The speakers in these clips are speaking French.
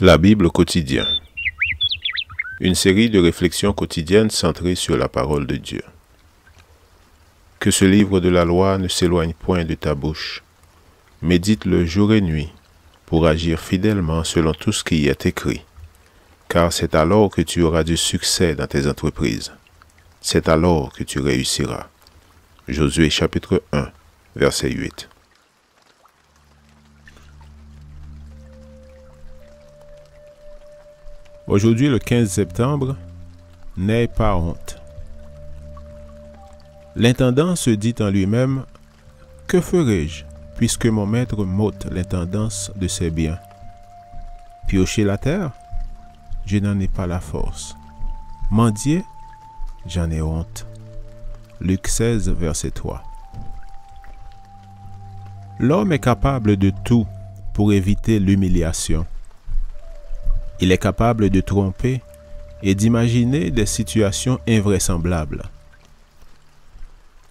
La Bible quotidien. Une série de réflexions quotidiennes centrées sur la parole de Dieu. Que ce livre de la loi ne s'éloigne point de ta bouche. Médite-le jour et nuit, pour agir fidèlement selon tout ce qui y est écrit. Car c'est alors que tu auras du succès dans tes entreprises. C'est alors que tu réussiras. Josué chapitre 1, verset 8. Aujourd'hui, le 15 septembre, n'aie pas honte. L'intendant se dit en lui-même, « Que ferai-je, puisque mon maître m'ôte l'intendance de ses biens? Piocher la terre? Je n'en ai pas la force. Mendier? J'en ai honte. » Luc 16, verset 3. L'homme est capable de tout pour éviter l'humiliation. Il est capable de tromper et d'imaginer des situations invraisemblables.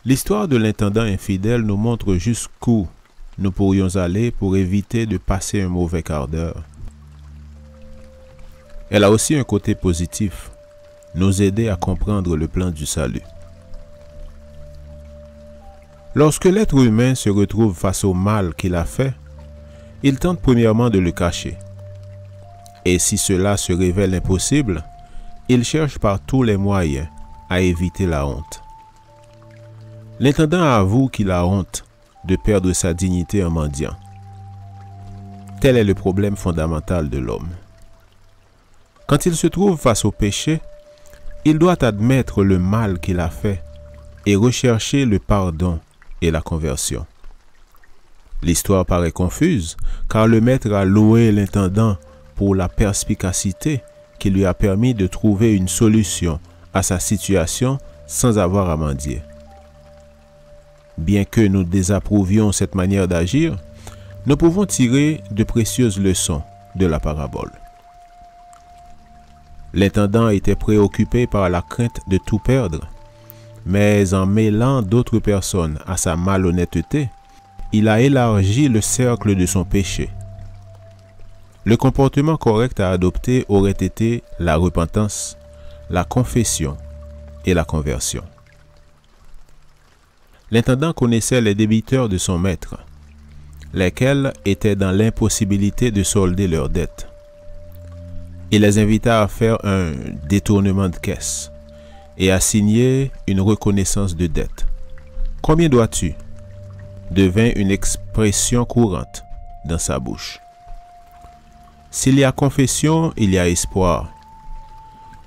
L'histoire de l'intendant infidèle nous montre jusqu'où nous pourrions aller pour éviter de passer un mauvais quart d'heure. Elle a aussi un côté positif, nous aider à comprendre le plan du salut. Lorsque l'être humain se retrouve face au mal qu'il a fait, il tente premièrement de le cacher. Et si cela se révèle impossible, il cherche par tous les moyens à éviter la honte. L'intendant avoue qu'il a honte de perdre sa dignité en mendiant. Tel est le problème fondamental de l'homme. Quand il se trouve face au péché, il doit admettre le mal qu'il a fait et rechercher le pardon et la conversion. L'histoire paraît confuse, car le maître a loué l'intendant pour la perspicacité qui lui a permis de trouver une solution à sa situation sans avoir à mendier. Bien que nous désapprouvions cette manière d'agir, nous pouvons tirer de précieuses leçons de la parabole. L'intendant était préoccupé par la crainte de tout perdre, mais en mêlant d'autres personnes à sa malhonnêteté, il a élargi le cercle de son péché. Le comportement correct à adopter aurait été la repentance, la confession et la conversion. L'intendant connaissait les débiteurs de son maître, lesquels étaient dans l'impossibilité de solder leurs dettes. Il les invita à faire un détournement de caisse et à signer une reconnaissance de dette. « Combien dois-tu » devint une expression courante dans sa bouche. S'il y a confession, il y a espoir.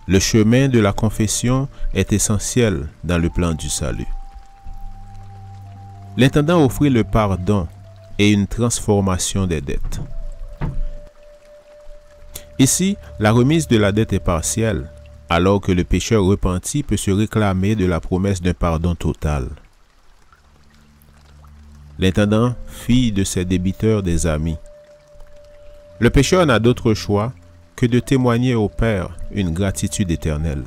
Le chemin de la confession est essentiel dans le plan du salut. L'intendant offrit le pardon et une transformation des dettes. Ici, la remise de la dette est partielle, alors que le pécheur repenti peut se réclamer de la promesse d'un pardon total. L'intendant fit de ses débiteurs des amis. Le pécheur n'a d'autre choix que de témoigner au Père une gratitude éternelle.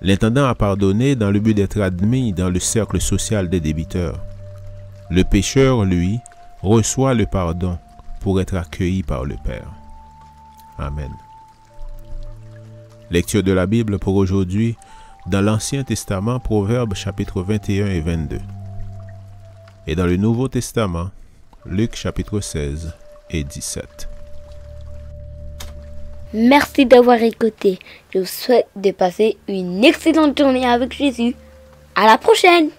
L'intendant a pardonné dans le but d'être admis dans le cercle social des débiteurs. Le pécheur, lui, reçoit le pardon pour être accueilli par le Père. Amen. Lecture de la Bible pour aujourd'hui dans l'Ancien Testament, Proverbes chapitre 21 et 22. Et dans le Nouveau Testament, Luc chapitre 16 et 17. Merci d'avoir écouté. Je vous souhaite de passer une excellente journée avec Jésus. À la prochaine!